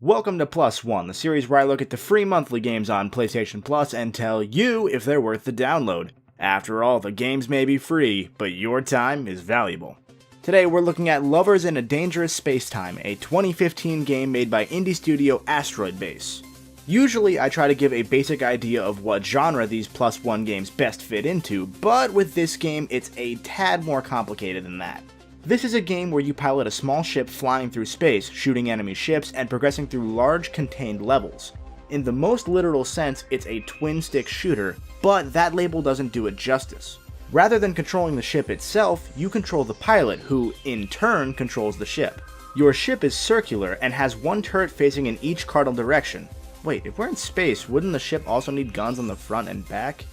Welcome to PLUSone, the series where I look at the free monthly games on PlayStation Plus and tell you if they're worth the download. After all, the games may be free, but your time is valuable. Today we're looking at Lovers in a Dangerous Spacetime, a 2015 game made by indie studio Asteroid Base. Usually I try to give a basic idea of what genre these PLUSone games best fit into, but with this game it's a tad more complicated than that. This is a game where you pilot a small ship flying through space, shooting enemy ships, and progressing through large contained levels. In the most literal sense, it's a twin-stick shooter, but that label doesn't do it justice. Rather than controlling the ship itself, you control the pilot, who, in turn, controls the ship. Your ship is circular and has one turret facing in each cardinal direction. Wait, if we're in space, wouldn't the ship also need guns on the front and back?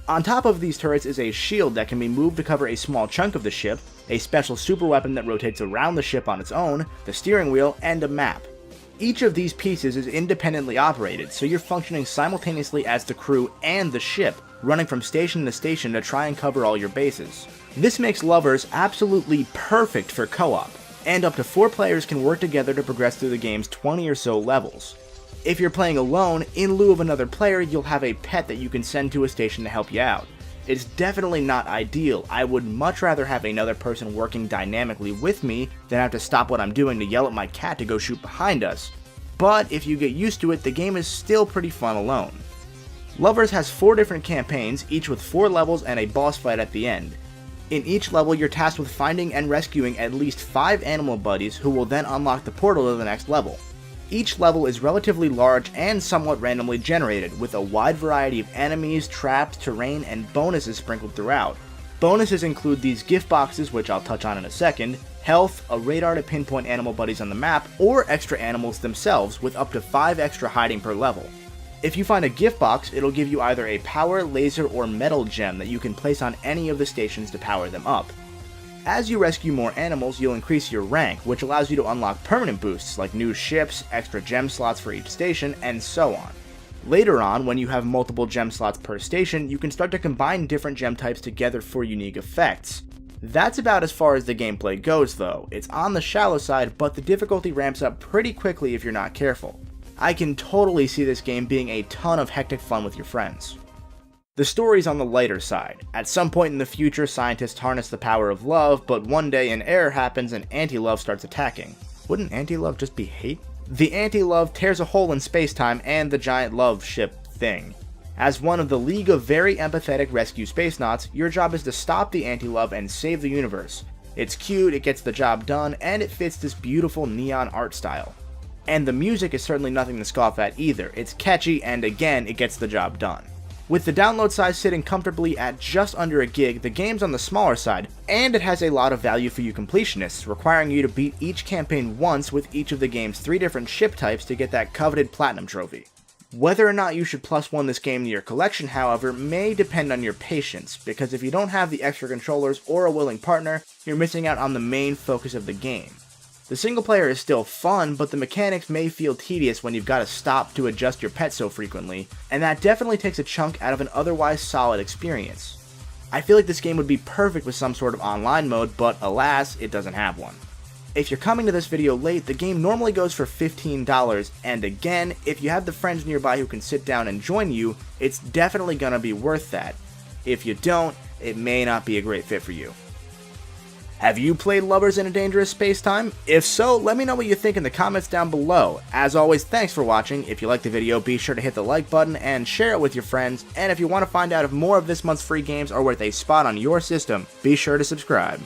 On top of these turrets is a shield that can be moved to cover a small chunk of the ship, a special super weapon that rotates around the ship on its own, the steering wheel, and a map. Each of these pieces is independently operated, so you're functioning simultaneously as the crew and the ship, running from station to station to try and cover all your bases. This makes Lovers absolutely perfect for co-op, and up to 4 players can work together to progress through the game's 20 or so levels. If you're playing alone, in lieu of another player, you'll have a pet that you can send to a station to help you out. It's definitely not ideal. I would much rather have another person working dynamically with me than have to stop what I'm doing to yell at my cat to go shoot behind us. But if you get used to it, the game is still pretty fun alone. Lovers has 4 different campaigns, each with 4 levels and a boss fight at the end. In each level, you're tasked with finding and rescuing at least 5 animal buddies who will then unlock the portal to the next level. Each level is relatively large and somewhat randomly generated, with a wide variety of enemies, traps, terrain, and bonuses sprinkled throughout. Bonuses include these gift boxes, which I'll touch on in a second, health, a radar to pinpoint animal buddies on the map, or extra animals themselves, with up to 5 extra hiding per level. If you find a gift box, it'll give you either a power, laser, or metal gem that you can place on any of the stations to power them up. As you rescue more animals, you'll increase your rank, which allows you to unlock permanent boosts like new ships, extra gem slots for each station, and so on. Later on, when you have multiple gem slots per station, you can start to combine different gem types together for unique effects. That's about as far as the gameplay goes though. It's on the shallow side, but the difficulty ramps up pretty quickly if you're not careful. I can totally see this game being a ton of hectic fun with your friends. The story's on the lighter side. At some point in the future, scientists harness the power of love, but one day an error happens and anti-love starts attacking. Wouldn't anti-love just be hate? The anti-love tears a hole in space-time and the giant love ship thing. As one of the League of Very Empathetic Rescue Spacenauts, your job is to stop the anti-love and save the universe. It's cute, it gets the job done, and it fits this beautiful neon art style. And the music is certainly nothing to scoff at either. It's catchy, and again, it gets the job done. With the download size sitting comfortably at just under a gig, the game's on the smaller side, and it has a lot of value for you completionists, requiring you to beat each campaign once with each of the game's 3 different ship types to get that coveted platinum trophy. Whether or not you should +1 this game to your collection, however, may depend on your patience, because if you don't have the extra controllers or a willing partner, you're missing out on the main focus of the game. The single player is still fun, but the mechanics may feel tedious when you've got to stop to adjust your pet so frequently, and that definitely takes a chunk out of an otherwise solid experience. I feel like this game would be perfect with some sort of online mode, but alas, it doesn't have one. If you're coming to this video late, the game normally goes for $15, and again, if you have the friends nearby who can sit down and join you, it's definitely gonna be worth that. If you don't, it may not be a great fit for you. Have you played Lovers in a Dangerous Spacetime? If so, let me know what you think in the comments down below. As always, thanks for watching. If you liked the video, be sure to hit the like button and share it with your friends. And if you want to find out if more of this month's free games are worth a spot on your system, be sure to subscribe.